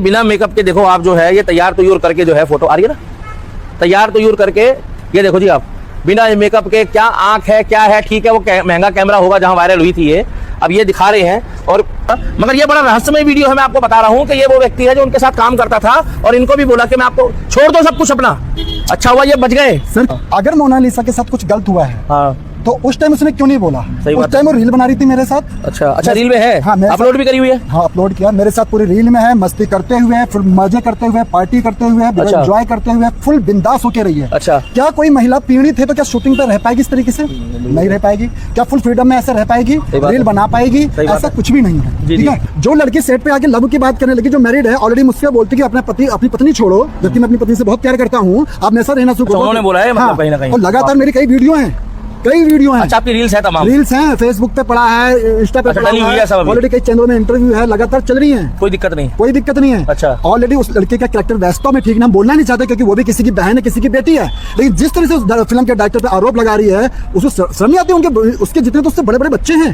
बिना मेकअप के देखो आप जो है ये तैयार तैयार करके जो है फोटो आ रही है ना, तैयार तैयार करके ये देखो जी आप बिना मेकअप के, क्या आंख है क्या है, ठीक है वो महंगा कैमरा होगा जहां वायरल हुई थी ये, अब ये दिखा रहे हैं। और मगर ये बड़ा रहस्यमय वीडियो है, मैं आपको बता रहा हूं कि ये वो व्यक्ति है जो उनके साथ काम करता था और इनको भी बोला कि मैं आपको छोड़ दो सब कुछ अपना, अच्छा हुआ ये बच गए। सर अगर मोनालिसा के साथ कुछ गलत हुआ है हाँ तो उस टाइम उसने क्यों नहीं बोला? सही उस टाइम वो रील बना रही थी मेरे साथ। अच्छा रील में है? हाँ, अपलोड भी करी हुई है? हाँ अपलोड किया, मेरे साथ पूरी रील में है, मस्ती करते हुए, फुल मजे करते हुए, पार्टी करते हुए, एंजॉय करते हुए, फुल बिंदास होके रही है। अच्छा क्या कोई महिला पीड़ित है तो क्या शूटिंग पे रह पाएगी इस तरीके से? नहीं रह पाएगी। क्या फुल फ्रीडम में ऐसे रह पाएगी? रील बना पाएगी? ऐसा कुछ भी नहीं है। ठीक है, जो लड़की सेट पे आके लव की बात करने लगी, जो मैरिड है ऑलरेडी, मुझसे बोलती कि अपनी पत्नी छोड़ो, जबकि मैं अपनी पत्नी से बहुत प्यार करता हूँ, आप ऐसा रहना शुरू करो। उन्होंने बोला है मतलब कहीं ना कहीं। और लगातार मेरी कई वीडियो हैं। अच्छा आपकी रील्स है? तमाम रील्स हैं, फेसबुक पे पड़ा है, इंस्टा पे पड़ा है, ऑलरेडी कई चैनलों में इंटरव्यू है, लगातार चल रही है। कोई दिक्कत नहीं? कोई दिक्कत नहीं है। अच्छा ऑलरेडी उस लड़के का कैरेक्टर वास्तव में ठीक ना बोलना नहीं चाहते, क्योंकि वो भी किसी की बहन है, किसी की बेटी है, लेकिन जिस तरह से उस फिल्म के डायरेक्टर पे आरोप लगा रही है, उसको शर्म नहीं आती? उनके उसके जितने तो उससे बड़े बड़े बच्चे हैं।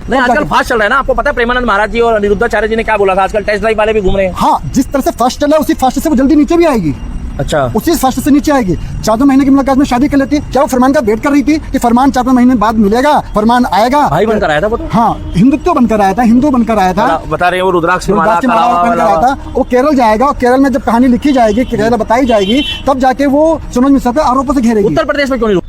नहीं आजकल फास्ट चल रहा है ना, आपको पता है प्रेमानंद महाराज जी और अनिरुद्धाचार्य जी ने क्या बोला था, आजकल टेस्ट ड्राइव वाले भी घूम रहे हैं। हाँ, जिस तरह से फास्ट चल रहा है उसी फास्ट से वो जल्दी नीचे भी आएगी। अच्छा उसी फास्ट से नीचे आएगी। 4 महीने की मुलाकात में शादी कर लेती है। क्या वो फरमान का वेट कर रही थी कि फरमान 4 महीने बाद मिलेगा, फरमान आएगा? भाई बनकर आया था वो तो। हाँ, हिंदुत्व बनकर आया था, हिंदू बनकर आया था। बता रहे हैं वो रुद्राक्ष माला बनकर आया था। वो केरल जाएगा और केरल में जब कहानी लिखी जाएगी, केरल बताई जाएगी, तब जाके वो सुमन मिश्रा पे आरोपों से घेरेगी। उत्तर प्रदेश में क्यों नहीं?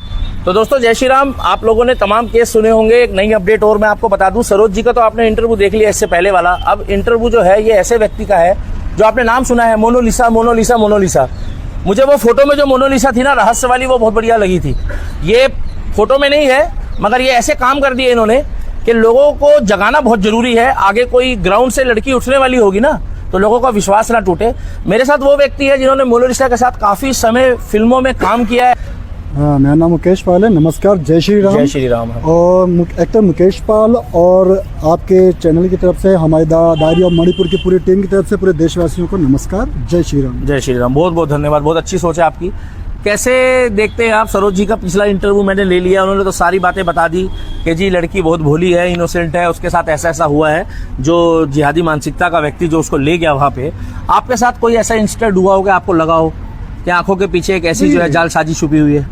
तो दोस्तों जय श्री राम, आप लोगों ने तमाम केस सुने होंगे। एक नई अपडेट और मैं आपको बता दूं, सरोज जी का तो आपने इंटरव्यू देख लिया इससे पहले वाला। अब इंटरव्यू जो है ये ऐसे व्यक्ति का है जो आपने नाम सुना है, मोनालिसा मोनालिसा मोनालिसा। मुझे वो फोटो में जो मोनालिसा थी ना रहस्य वाली, वो बहुत बढ़िया लगी थी। ये फोटो में नहीं है, मगर ये ऐसे काम कर दिए इन्होंने कि लोगों को जगाना बहुत जरूरी है। आगे कोई ग्राउंड से लड़की उठने वाली होगी ना तो लोगों का विश्वास ना टूटे। मेरे साथ वो व्यक्ति है जिन्होंने मोनालिसा के साथ काफी समय फिल्मों में काम किया है। हाँ, मेरा नाम मुकेश पाल है। नमस्कार, जय श्री राम। जय श्री राम। और एक्टर मुकेश पाल और आपके चैनल की तरफ से, हमारी डायरी ऑफ मणिपुर की पूरी टीम की तरफ से पूरे देशवासियों को नमस्कार, जय श्री राम। जय श्री राम, बहुत बहुत धन्यवाद, बहुत अच्छी सोच है आपकी। कैसे देखते हैं आप सरोज जी का पिछला इंटरव्यू मैंने ले लिया, उन्होंने तो सारी बातें बता दी कि जी लड़की बहुत भोली है, इनोसेंट है, उसके साथ ऐसा ऐसा हुआ है। जो जिहादी मानसिकता का व्यक्ति जो उसको ले गया वहाँ पे, आपके साथ कोई ऐसा इंसिडेंट हुआ हो कि आपको लगा हो कि आंखों के पीछे एक ऐसी जो है जालसाजी छुपी हुई है?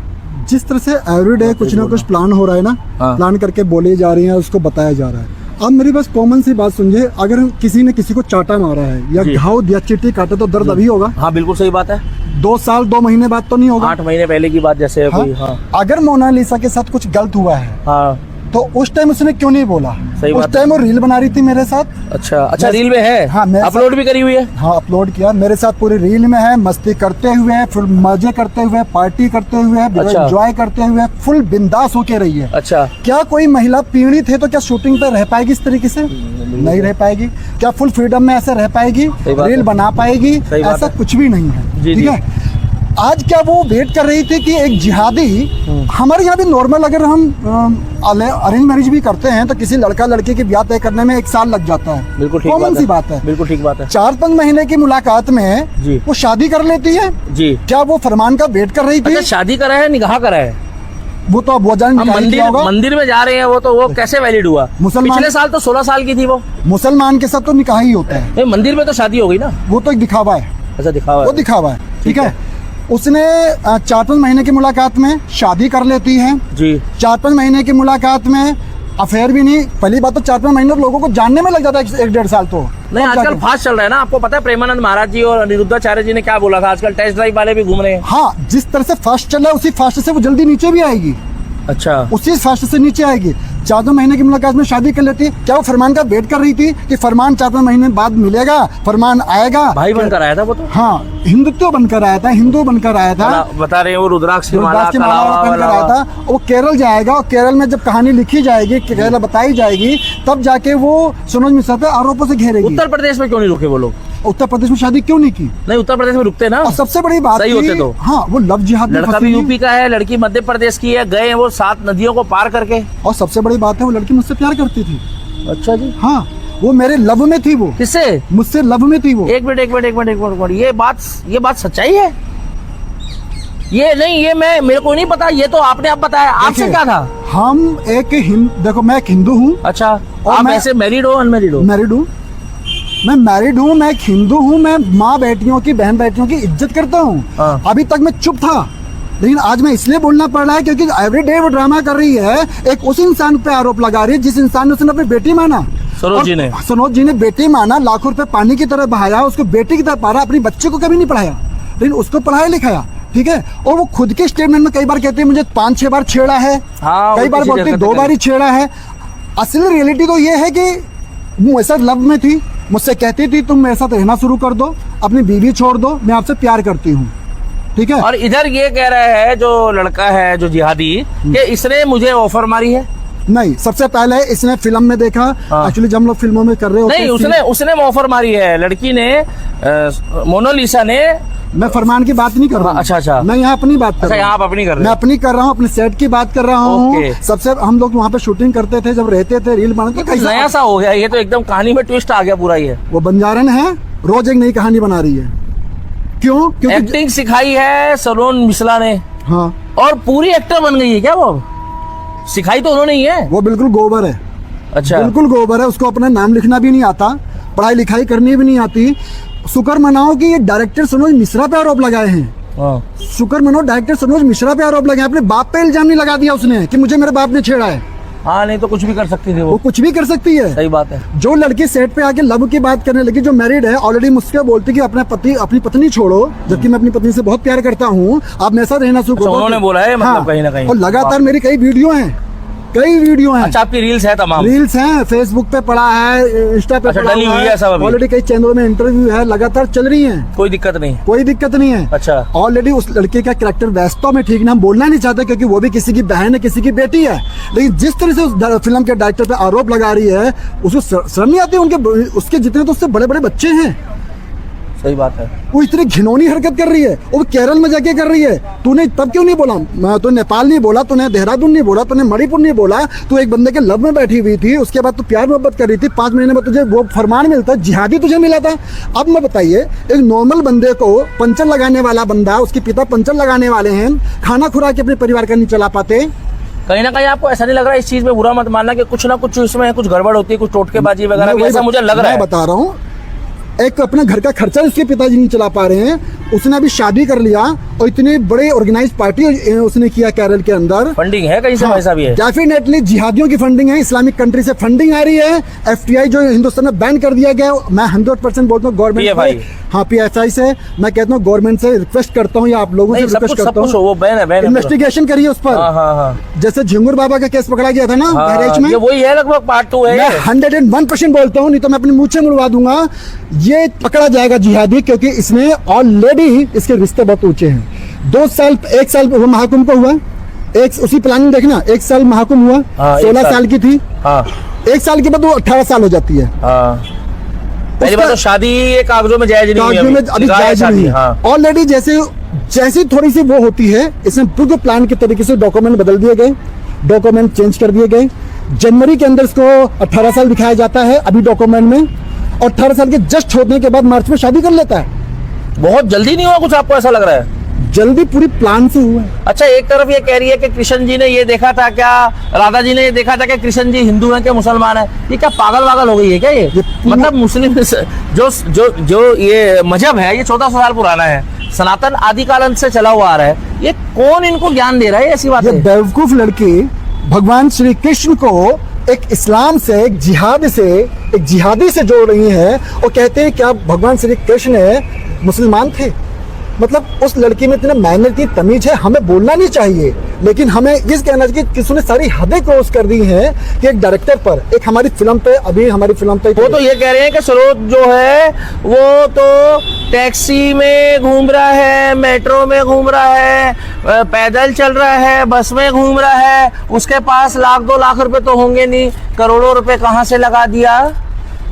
जिस तरह से एवरीडे कुछ ना कुछ प्लान हो रहा है ना, प्लान करके बोली जा रही है, उसको बताया जा रहा है। अब मेरी बस कॉमन सी बात सुनिए, अगर किसी ने किसी को चाटा मारा है या घाव दिया, चींटी काटे, तो दर्द अभी होगा। हाँ बिल्कुल सही बात है। 2 साल 2 महीने बाद तो नहीं होगा। 8 महीने पहले की बात जैसे हाँ? कोई। हाँ। अगर मोनालिसा के साथ कुछ गलत हुआ है हाँ तो उस टाइम उसने क्यों नहीं बोला? सही उस टाइम वो रील बना रही थी मेरे साथ। अच्छा रील में है? हाँ, अपलोड भी करी हुई है? हाँ अपलोड किया, मेरे साथ पूरी रील में है, मस्ती करते हुए, फुल मजे करते हुए, पार्टी करते हुए, एंजॉय करते हुए, फुल बिंदास होके रही है। अच्छा क्या कोई महिला पीड़ित है तो क्या शूटिंग पे रह पाएगी इस तरीके से? नहीं रह पाएगी। क्या फुल फ्रीडम में ऐसे रह पाएगी? रील बना पाएगी? ऐसा कुछ भी नहीं है। ठीक है, आज क्या वो वेट कर रही थी कि एक जिहादी, हमारे यहाँ भी नॉर्मल अगर हम अरेंज मैरिज भी करते हैं तो किसी लड़का लड़की की ब्याह तय करने में 1 साल लग जाता है। बिल्कुल ठीक कॉमन सी बात है। बिल्कुल ठीक बात है। 4-5 महीने की मुलाकात में वो शादी कर लेती है जी। क्या वो फरमान का वेट कर रही थी? अच्छा, शादी करा है, निकाह करा है? वो तो अब वो जान मंदिर में जा रहे हैं, वो कैसे वैलिड हुआ? पिछले साल तो 16 साल की थी वो। मुसलमान के साथ तो निकाह ही होता है। मंदिर में तो शादी हो गई ना, वो तो एक दिखावा है। अच्छा दिखावा, वो दिखावा है। ठीक है, उसने 4-5 महीने की मुलाकात में शादी कर लेती है जी। 4-5 महीने की मुलाकात में अफेयर भी नहीं। पहली बात तो 4-5 महीने लोगों को जानने में लग जाता है, 1-1.5 साल तो नहीं। आजकल फास्ट चल रहा है ना, आपको पता है प्रेमानंद महाराज जी और अनिरुद्धाचार्य जी ने क्या बोला था, आजकल टेस्ट ड्राइव वाले भी घूम रहे हैं। हाँ, जिस तरह से फास्ट चल रहा है उसी फास्ट से वो जल्दी नीचे भी आएगी। अच्छा, उसी फास्ट से नीचे आएगी। 4 महीने की मुलाकात में शादी कर लेती। क्या वो फरमान का वेट कर रही थी कि फरमान 4 महीने बाद मिलेगा, फरमान आएगा? भाई बनकर आया था वो तो। हाँ, हिंदुत्व बनकर आया था, हिंदू बनकर आया था। बता रहे हैं वो रुद्राक्ष की माला बनकर आया था। वो केरल जाएगा और केरल में जब कहानी लिखी जाएगी, केरल बताई जाएगी, तब जाके वो सुमन मिश्रा पे आरोपों से घेरेगी। उत्तर प्रदेश में क्यों नहीं रुके वो लोग? उत्तर प्रदेश में शादी क्यों नहीं की? नहीं, उत्तर प्रदेश में रुकते ना। और सबसे बड़ी बात सही होते तो। हाँ, वो लव जिहाद में लड़का भी यूपी का है, लड़की मध्य प्रदेश की है, गए वो 7 नदियों को पार करके। और सबसे बड़ी बात है वो लड़की मुझसे प्यार करती थी। अच्छा जी। हाँ, वो मेरे लव में थी। वो किससे? मुझसे लव में थी वो। एक मिनट, ये बात सच्चाई है? ये नहीं, ये मेरे को नहीं पता, ये तो आपने अब बताया। आपसे क्या था? हम देखो, मैं एक हिंदू हूँ। अच्छा, आप ऐसे मैरिड हो अनमैरिड हो? मैरिड हूँ। मैं मैरिड हूँ, मैं एक हिंदू हूँ, मैं माँ बेटियों की, बहन बेटियों की इज्जत करता हूँ। हाँ। अभी तक मैं चुप था, लेकिन आज मैं इसलिए बोलना पड़ रहा है क्योंकि एवरीडे वो ड्रामा कर रही है, एक उस इंसान पे आरोप लगा रही है जिस इंसान ने उसने अपनी बेटी माना। सरोज जी ने बेटी माना, लाखों रुपए पानी की तरह बहाया, उसको बेटी की तरह पाला, अपनी बच्चे को कभी नहीं पढ़ाया, लेकिन उसको पढ़ाया लिखाया, ठीक है। और वो खुद के स्टेटमेंट में कई बार कहते हैं मुझे 5-6 बार छेड़ा है, हाँ, कई बार बोलते 2 बार ही छेड़ा है। असली रियलिटी तो ये है कि वो ऐसा लव में थी, मुझसे कहती थी तुम मेरे साथ रहना शुरू कर दो, अपनी बीवी छोड़ दो, मैं आपसे प्यार करती हूँ, ठीक है। और इधर ये कह रहा है जो लड़का है जो जिहादी कि इसने मुझे ऑफर मारी है। नहीं, सबसे पहले इसने फिल्म में देखा, एक्चुअली जब हम लोग फिल्मों में कर रहे होते नहीं, उसने ऑफर मारी है, लड़की ने, मोनालिसा ने। मैं फरमान की बात नहीं कर रहा हूँ। अच्छा, मैं यहाँ अपनी बात कर रहा हूँ। यहाँ आप अपनी कर रहे हैं? मैं अपनी कर रहा हूँ, अपने सेट की बात कर रहा हूँ। सबसे हम लोग वहाँ पे शूटिंग करते थे, जब रहते थे, रील बनाते थे। नया सा हो गया ये तो, एकदम कहानी में ट्विस्ट आ गया पूरा। ये वो बंजारन है, रोज एक नई कहानी बना रही है। क्यों? क्योंकि एक्टिंग सिखाई है सलोन मिश्रा ने। हाँ, और पूरी एक्टर बन गई है क्या वो? सिखाई तो उन्होंने ही है। वो बिल्कुल गोबर है। अच्छा, बिल्कुल गोबर है, उसको अपना नाम लिखना भी नहीं आता, पढ़ाई लिखाई करनी भी नहीं आती। शुक्र मनाओ कि ये डायरेक्टर सरोज मिश्रा पे आरोप लगाए हैं। शुक्र मनाओ डायरेक्टर सरोज मिश्रा पे आरोप लगाए, अपने बाप पे इल्जाम नहीं लगा दिया उसने कि मुझे मेरे बाप ने छेड़ा है। हाँ, नहीं तो कुछ भी कर सकती थी वो कुछ भी कर सकती है। सही बात है। जो लड़की सेट पे आके लव की बात करने लगी, जो मैरिड है ऑलरेडी, मुझसे बोलती कि अपनी पत्नी छोड़ो, जबकि मैं अपनी पत्नी से बहुत प्यार करता हूँ, आप मेरे साथ रहना शुरू करो। उन्होंने बोला है, मतलब कहीं ना कहीं। और लगातार मेरी कई वीडियो हैं। अच्छा, आपकी रील्स है? तमाम रील्स हैं, फेसबुक पे पड़ा है, इंस्टा पे पड़ा है, ऑलरेडी कई चैनलों में इंटरव्यू है, लगातार चल रही हैं। कोई दिक्कत नहीं? कोई दिक्कत नहीं है। अच्छा, ऑलरेडी उस लड़के का कैरेक्टर वास्तव में ठीक ना, हम बोलना नहीं चाहते क्योंकि वो भी किसी की बहन है, किसी की बेटी है, लेकिन जिस तरह से उस फिल्म के डायरेक्टर पे आरोप लगा रही है, उसको शर्म नहीं आती? उसके जितने तो उससे बड़े बड़े बच्चे हैं। सही बात है। वो इतनी घिनौनी हरकत कर रही है, वो केरल में जाके कर रही है। तूने तब क्यों नहीं बोला? तो नेपाल नहीं बोला, तूने देहरादून नहीं बोला, तूने मणिपुर नहीं बोला, तू एक बंदे के लव में बैठी हुई थी, उसके बाद तू प्यार मोहब्बत कर रही थी, 5 महीने में तुझे वो फरमान मिलता, जिहादी तुझे मिला था। अब मैं बताइए, एक नॉर्मल बंदे को, पंचर लगाने वाला बंदा, उसके पिता पंचर लगाने वाले हैं, खाना खुरा के अपने परिवार का नहीं चला पाते। कहीं ना कहीं आपको ऐसा नहीं लग रहा इस चीज में बुरा मत मानना कि कुछ ना कुछ इसमें कुछ गड़बड़ होती है, कुछ टोटकेबाजी वगैरह, ऐसा मुझे लग रहा है। मैं बता रहा हूँ, एक अपने घर का खर्चा उसके पिताजी नहीं चला पा रहे हैं, उसने अभी शादी कर लिया और इतनी बड़े ऑर्गेनाइज पार्टी उसने किया केरल के अंदर। फंडिंग है कहीं से? पैसा भी है डेफिनेटली, जिहादियों की फंडिंग है, इस्लामिक कंट्री से फंडिंग आ रही है। एफटीआई जो हिंदुस्तान में बैन कर दिया गया, मैं 100% बोलता हूँ गवर्नमेंट, हाँ PFI से मैं कहता हूँ, गवर्नमेंट से रिक्वेस्ट करता हूँ या आप लोगों से रिक्वेस्ट करता हूँ, इन्वेस्टिगेशन करिए उस पर। जैसे झिंगुर बाबा का केस पकड़ा गया था ना बहराइच में, वही है लगभग पार्ट 2 है। 101% बोलता हूँ, नहीं तो मैं अपने मुंह से मुड़वा दूंगा, ये पकड़ा जाएगा जिहादी, क्योंकि इसमें ऑलरेडी इसके रिश्ते बहुत ऊंचे हैं। 1 साल वो महाकुंभ को हुआ, एक उसी प्लानिंग देखना, 1 साल महाकुंभ हुआ, 16 साल की थी, 1 साल के बाद वो 18 साल हो जाती है। पहली बात तो शादी कागजों में जायज नहीं है, अभी जायज नहीं है। ऑलरेडी जैसे थोड़ी सी वो होती है, इसमें पूरे प्लान के तरीके से डॉक्यूमेंट बदल दिए गए, डॉक्यूमेंट चेंज कर दिए गए। जनवरी के अंदर इसको 18 साल दिखाया जाता है अभी डॉक्यूमेंट में, और 18 साल के जस्ट होने के बाद मार्च में शादी कर लेता है। बहुत जल्दी नहीं हुआ कुछ, आपको ऐसा लग रहा है? जल्दी पूरी प्लान से हुआ है। अच्छा, एक तरफ ये कह रही है कि कृष्ण जी ने ये देखा था क्या, राधा जी ने ये देखा था कि कृष्ण जी हिंदू हैं कि मुसलमान है? ये क्या पागल हो गई है क्या ये मतलब मुस्लिम जो ये मजहब है, ये 1400 साल पुराना है, सनातन आदिकाल से चला हुआ आ रहा है, ये कौन इनको ज्ञान दे रहा है? ऐसी बात है। बेवकूफ लड़की भगवान श्री कृष्ण को एक इस्लाम से, एक जिहादी से जोड़ रही है, और कहते हैं क्या भगवान श्री कृष्ण मुसलमान थे? मतलब उस लड़की में इतने मैनर की तमीज है, हमें बोलना नहीं चाहिए, लेकिन हमें ये कहना चाहिए कि उसने सारी हदें क्रॉस कर दी हैं कि एक डायरेक्टर पर, एक हमारी फिल्म पे वो तो ये कह रहे हैं कि सरोज जो है वो तो टैक्सी में घूम रहा है, मेट्रो में घूम रहा है, पैदल चल रहा है, बस में घूम रहा है, उसके पास 1-2 लाख रुपए तो होंगे नहीं, करोड़ों रुपए कहाँ से लगा दिया?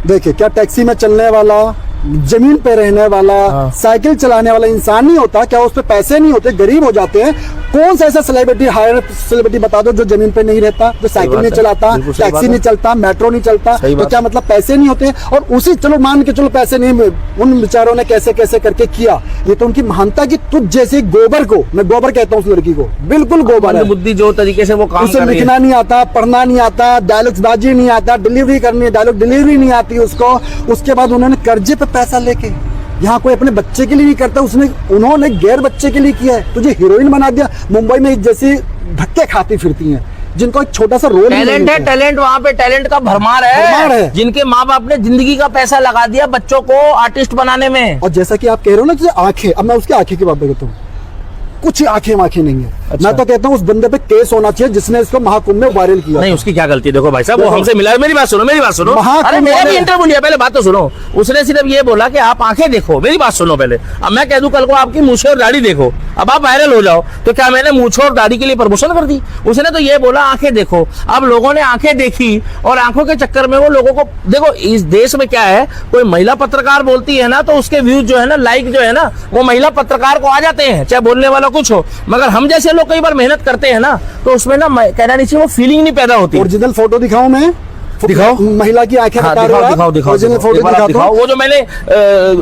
देखिए, क्या टैक्सी में चलने वाला, जमीन पे रहने वाला, साइकिल चलाने वाला इंसान नहीं होता क्या? उस पे पैसे नहीं होते, गरीब हो जाते हैं। कौन सा ऐसा सेलिब्रिटी, हायर सेलिब्रिटी बता दो जो जमीन पे नहीं रहता, जो साइकिल नहीं चलाता, टैक्सी नहीं चलता, मेट्रो नहीं चलता, तो क्या मतलब पैसे नहीं होते? और उसी, चलो मान के चलो पैसे नहीं, उन बेचारों ने कैसे कैसे करके किया, ये तो उनकी महानता कि तुझ जैसे गोबर को, मैं गोबर कहता हूँ उस लड़की को, बिल्कुल गोबर है। बुद्धि जो तरीके से वो काम उसे कर रही है। लिखना नहीं आता, पढ़ना नहीं आता, डायलॉग्स बाजी नहीं आता, डिलीवरी करनी है, डायलॉग डिलीवरी नहीं आती उसको। उसके बाद उन्होंने कर्जे पे पैसा लेके, यहाँ कोई अपने बच्चे के लिए नहीं करता, उन्होंने गैर बच्चे के लिए किया है, तुझे हीरोइन बना दिया। मुंबई में जैसी धक्के खाती फिरती हैं, जिनको एक छोटा सा रोल, टैलेंट है, टैलेंट वहाँ पे टैलेंट का भरमार है, जिनके माँ बाप ने जिंदगी का पैसा लगा दिया बच्चों को आर्टिस्ट बनाने में। और जैसा कि आप कह रहे हो ना, जैसे आंखें, अब मैं उसकी आंखें की बात करता हूँ, कुछ आंखें नहीं है। अच्छा। मैं तो कहता हूँ उस बंदे पे केस होना चाहिए जिसने इसको महाकुंभ में वायरल किया। नहीं, उसकी क्या गलती? देखो भाई साहब, वो हमसे मिला, मेरी बात सुनो, मेरी बात सुनो। अरे मेरा भी इंटरव्यू लिया, पहले बात तो सुनो। उसने सिर्फ ये बोला कि आप आंखें देखो, मेरी बात सुनो पहले। अब मैं कह दूं कल को आपकी मूछें और दाढ़ी देखो, अब आप वायरल हो जाओ, तो क्या मैंने मूछों और दाढ़ी के लिए प्रमोशन कर दी? उसने तो ये बोला आंखें देखो। अब लोगों ने आंखें देखी और आंखों के चक्कर में वो लोगों को, देखो इस देश में क्या है, कोई महिला पत्रकार बोलती है ना तो उसके व्यूज जो है ना, लाइक जो है ना, वो महिला पत्रकार को आ जाते हैं, चाहे बोलने वाला कुछ हो। मगर हम जैसे लोग कई बार मेहनत करते हैं ना, तो उसमें ना कहना नहीं चाहिए, वो फीलिंग नहीं पैदा होती। ओरिजिनल फोटो दिखाऊं मैं? दिखाओ महिला की आंखें बता रहे हो आप? दिखाओ ओरिजिनल फोटो दिखाओ। वो जो मैंने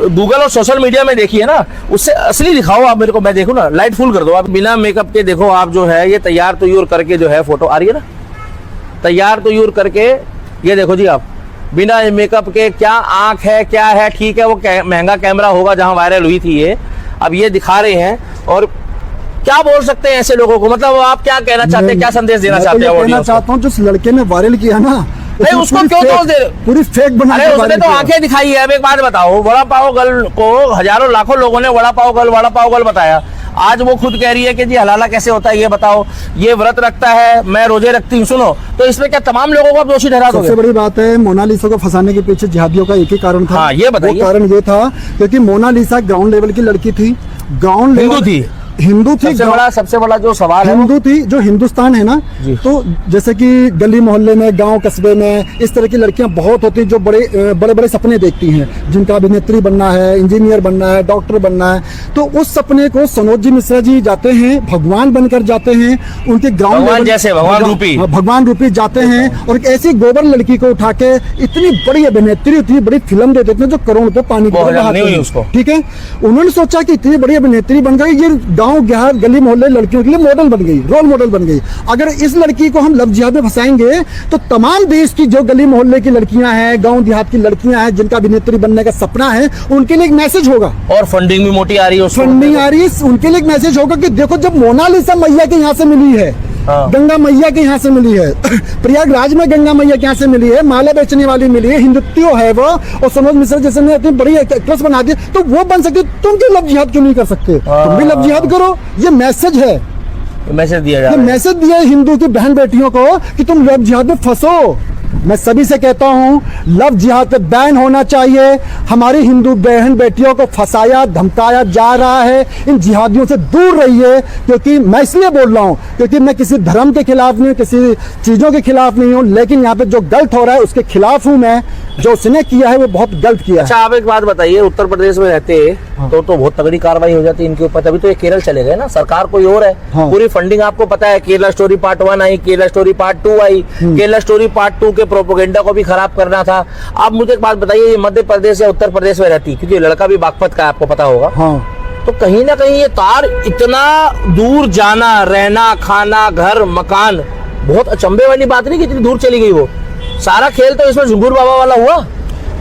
गूगल और सोशल मीडिया में देखी है ना, उससे असली दिखाओ आप मेरे को, मैं देखूं ना। लाइट फुल कर दो आप, बिना मेकअप के देखो आप जो है, ये तैयार तुयूर करके जो है फोटो आ रही है ना, तैयार तुयूर करके, ये देखो जी आप, बिना मेकअप के, क्या आंख है, क्या है। ठीक है, वो महंगा कैमरा होगा जहां वायरल हुई थी ये, अब ये दिखा रहे हैं। और क्या बोल सकते हैं ऐसे लोगों को? मतलब आप क्या कहना चाहते हैं, क्या संदेश देना चाहते हैं? कहना चाहता हूँ जिस लड़के ने वायरल किया ना, नहीं उसको क्यों दोष दे? पूरी फेक बना के उसने तो आंखें दिखाई है। अब एक बात बताओ, वड़ा पाव गर्ल को हजारों लाखों लोगों ने वड़ा पाव गर्ल बताया। आज वो खुद कह रही है कि जी हलाला कैसे होता है ये बताओ, ये व्रत रखता है, मैं रोजे रखती हूँ। सुनो, तो इसमें क्या तमाम लोगों को आप दोषी ठहरा दोगे? सबसे बड़ी बात है, मोनालिसा को फंसाने के पीछे जिहादियों का एक ही कारण था। हाँ, ये बताइए। वो कारण ये था क्योंकि मोनालिसा ग्राउंड लेवल की लड़की थी, ग्राउंड लेवल हिंदू थी। सबसे बड़ा जो सवाल है, हिंदू थी। जो हिंदुस्तान है ना, तो जैसे कि गली मोहल्ले में, गांव कस्बे में इस तरह की लड़कियां बहुत होती जो बड़े बड़े सपने देखती हैं, जिनका अभिनेत्री बनना है, इंजीनियर बनना है, डॉक्टर बनना है। तो उस सपने को सनोज जी मिश्रा जी जाते हैं, भगवान बनकर जाते हैं, उनके ग्राउंड लेवल जैसे भगवान रूपी जाते हैं, और एक ऐसी गोबर लड़की को उठा के इतनी बड़ी अभिनेत्री, इतनी बड़ी फिल्म दे देते हैं जो करोड़ रुपए पानी को। ठीक है, उन्होंने सोचा कि इतनी बड़ी अभिनेत्री बन गई, ये गांव गहर गली मोहल्ले लड़कियों के लिए मॉडल बन गई, रोल मॉडल बन गई। अगर इस लड़की को हम लव जिहाद में फंसाएंगे तो तमाम देश की जो गली मोहल्ले की लड़कियां हैं, गांव देहात की लड़कियां हैं, जिनका अभिनेत्री बनने का सपना है, उनके लिए एक मैसेज होगा। और फंडिंग भी मोटी आ रही है, फंडिंग आ रही है, उनके लिए एक मैसेज होगा कि देखो, जब मोनालिसा मैया के यहाँ से मिली है, गंगा मैया के यहाँ से मिली है, प्रयागराज में गंगा मैया के यहाँ से मिली है, माला बेचने वाली मिली है, हिंदुत्व है वो, और सनोज मिश्रा जैसे ने इतनी बड़ी एक्ट्रेस बना दी, तो वो बन सकती, तुम क्यों लव जिहाद क्यों नहीं कर सकते? तुम भी लव जिहाद करो। ये मैसेज है, मैसेज दिया जा रहा है। मैसेज दिया है हिंदू की बहन बेटियों को कि तुम लव जिहाद में फंसो। मैं सभी से कहता हूँ, लव जिहाद पे बैन होना चाहिए। हमारी हिंदू बहन बेटियों को फंसाया धमकाया जा रहा है, इन जिहादियों से दूर रहिए। क्योंकि मैं इसलिए बोल रहा हूँ क्योंकि मैं किसी धर्म के खिलाफ नहीं, किसी चीजों के खिलाफ नहीं हूँ, लेकिन यहाँ पे जो गलत हो रहा है उसके खिलाफ हूँ मैं। जो उसने किया है वो बहुत गलत किया है। अच्छा, आप एक बात बताइए, उत्तर प्रदेश में रहते तो बहुत तगड़ी कार्रवाई हो जाती इनके ऊपर, तभी तो ये केरल चले गए ना। सरकार कोई और है, पूरी फंडिंग आपको पता है। केरला स्टोरी पार्ट 1 आई, केरला स्टोरी पार्ट 2 आई, केरला स्टोरी पार्ट 2 के प्रोपोगेंडा को भी खराब करना था। आप मुझे एक बात बताइए, ये मध्य प्रदेश या उत्तर प्रदेश में रहती, क्योंकि लड़का भी बागपत का आपको पता होगा, तो कहीं ना कहीं ये तार इतना दूर जाना, रहना, खाना, घर, मकान, बहुत अचंभे वाली बात नहीं कि इतनी दूर चली गई। वो सारा खेल तो इसमें झुंगुर बाबा वाला हुआ।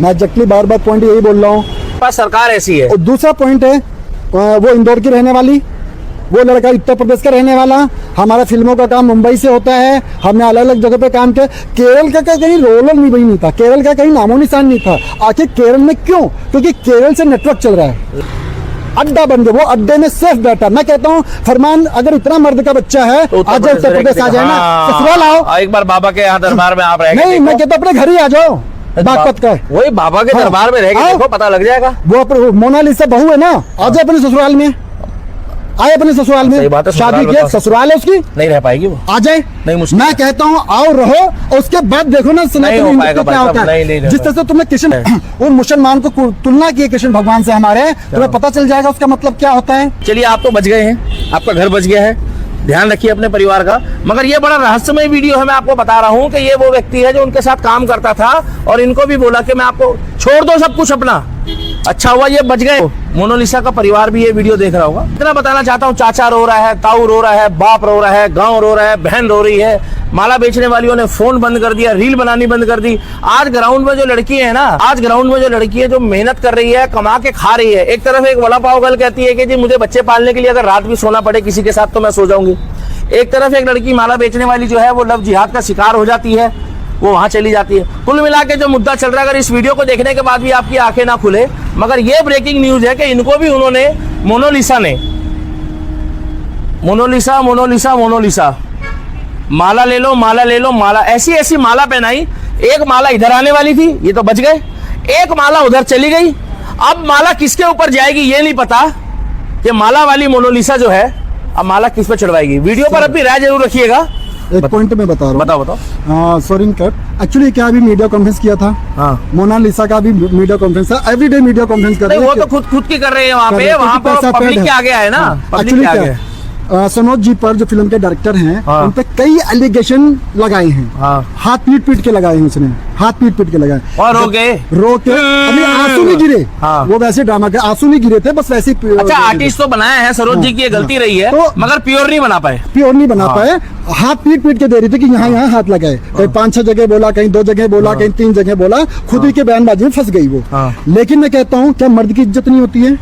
मैं एग्जैक्टली बार पॉइंट यही बोल रहा हूँ, सरकार ऐसी है। और दूसरा पॉइंट है, वो इंदौर की रहने वाली, वो लड़का उत्तर प्रदेश का रहने वाला। हमारा फिल्मों का काम मुंबई से होता है, हमने अलग अलग जगह पे काम किया। केरल का कहीं रोल नहीं था, केरल का कहीं नामो निशान नहीं था। आखिर केरल में क्यों? क्योंकि केरल से नेटवर्क चल रहा है, अड्डा बन गया, वो अड्डे में सेफ बैठा। मैं कहता हूँ फरमान, अगर इतना मर्द का बच्चा है, आज उत्तर प्रदेश आ जाए ना, ससुराल आओ। एक बार बाबा के यहाँ दरबार में आप रहेंगे। नहीं, मैं कहता अपने घर ही आ जाओ, बागपत का वही बाबा के दरबार में रहेंगे, देखो पता लग जाएगा। वो मोनालिसा बहू है ना, आ जाए अपने ससुराल में, आए अपने ससुराल में, शादी किया, ससुराल है उसकी, नहीं रह पाएगी वो, आ जाए। मैं कहता हूँ आओ रहो, और उसके बाद देखो ना सनातन क्या होता है। जिस तरह से तुमने कृष्ण उन मुसलमान को तुलना की कृष्ण भगवान से हमारे, तुम्हें पता चल जाएगा उसका मतलब क्या होता है। चलिए, आप तो बच गए हैं, आपका घर बच गया है, ध्यान रखिए अपने परिवार का। मगर ये बड़ा रहस्यमय वीडियो है, मैं आपको बता रहा हूँ कि ये वो व्यक्ति है जो उनके साथ काम करता था और इनको भी बोला कि मैं आपको छोड़ दो सब कुछ अपना। अच्छा हुआ ये बच गए। मोनालिसा का परिवार भी ये वीडियो देख रहा होगा। इतना बताना चाहता हूँ, चाचा रो रहा है, ताऊ रो रहा है, बाप रो रहा है, गांव रो रहा है, बहन रो रही है। माला बेचने वालियों ने फोन बंद कर दिया, रील बनानी बंद कर दी। आज ग्राउंड में जो लड़की है ना, आज ग्राउंड में जो लड़की है जो मेहनत कर रही है, कमा के खा रही है। एक तरफ एक वड़ा पाव गर्ल कहती है कि जी मुझे बच्चे पालने के लिए अगर रात भी सोना पड़े किसी के साथ तो मैं सो जाऊंगी। एक तरफ एक लड़की माला बेचने वाली जो है वो लव जिहाद का शिकार हो जाती है, वो वहां चली जाती है। कुल मिला के जो मुद्दा चल रहा है, अगर इस वीडियो को देखने के बाद भी आपकी आंखें ना खुले, मगर ये ब्रेकिंग न्यूज है कि इनको भी उन्होंने मोनालिसा ने मोनालिसा माला ले लो, माला ले लो, माला ऐसी ऐसी माला पहनाई। एक माला इधर आने वाली थी, ये तो बच गए, एक माला उधर चली गई। अब माला किसके ऊपर जाएगी ये नहीं पता कि माला वाली मोनालिसा जो है अब माला किस पे चढ़वाएगी। वीडियो पर अपनी राय जरूर रखिएगा। एक पॉइंट में बता रहा हूँ। बताओ। सोरिन कट एक्चुअली क्या अभी मीडिया कॉन्फ्रेंस किया था। हाँ। मोनालिसा का भी मीडिया कॉन्फ्रेंस था, एवरीडे मीडिया कॉन्फ्रेंस कर रहे हैं। वो तो खुद की कर रहे हैं वहाँ पे, वहाँ पर पब्लिक के आगे है ना, पब्लिक के आगे। सनोज जी पर जो फिल्म के डायरेक्टर हैं, हाँ। उन पे कई एलिगेशन लगाए हैं। हाँ। हाथ पीट के लगाए हैं उसने, हाथ पीट के लगाए और रो के अभी आंसू नहीं गिरे। हाँ। वो वैसे ड्रामा के आंसू नहीं गिरे थे, बस वैसे अच्छा आर्टिस्ट तो बनाया है, सरोज जी की ये गलती रही है, तो मगर प्योर नहीं बना पाए। प्योर नहीं बना पाए। हाथ पीट के दे रही थी कि यहाँ हाथ लगाए, कहीं 5-6 जगह बोला, कहीं 2 जगह बोला, कहीं 3 जगह बोला, खुद ही के बयानबाजी में फंस गई वो। लेकिन मैं कहता हूँ क्या मर्द की इज्जत नहीं होती है?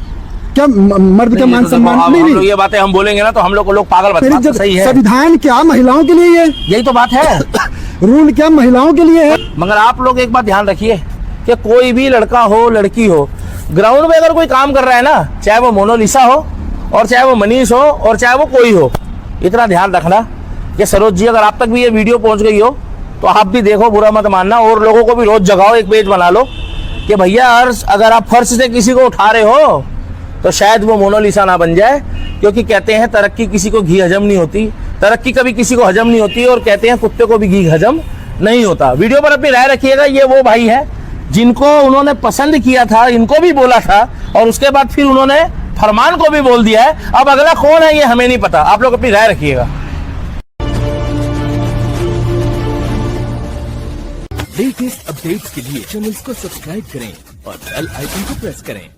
क्या मर्द का मान सम्मान नहीं? ये बातें हम बोलेंगे ना तो हम लोग पागल बताते। सही है, संविधान क्या महिलाओं के लिए है? यही तो बात है। रूल क्या महिलाओं के लिए है? मगर आप लोग एक बात ध्यान रखिए कि कोई भी लड़का हो लड़की हो, ग्राउंड में अगर कोई काम कर रहा है ना, चाहे वो मोनालिसा हो और चाहे वो मनीष हो और चाहे वो कोई हो, इतना ध्यान रखना कि सरोज जी अगर आप तक भी ये वीडियो पहुंच गई हो तो आप भी देखो, बुरा मत मानना, और लोगों को भी रोज जगाओ, एक पेज बना लो कि भैया अगर आप फर्श से किसी को उठा रहे हो तो शायद वो मोनालिसा ना बन जाए। क्योंकि कहते हैं तरक्की किसी को घी हजम नहीं होती, तरक्की कभी किसी को हजम नहीं होती, और कहते हैं कुत्ते को भी घी हजम नहीं होता। वीडियो पर अपनी राय रखिएगा। ये वो भाई है जिनको उन्होंने पसंद किया था, इनको भी बोला था और उसके बाद फिर उन्होंने फरमान को भी बोल दिया है। अब अगला कौन है ये हमें नहीं पता। आप लोग अपनी राय रखिएगा। लेटेस्ट अपडेट्स के लिए चैनल को सब्सक्राइब करें और बेल आइकन को प्रेस करें।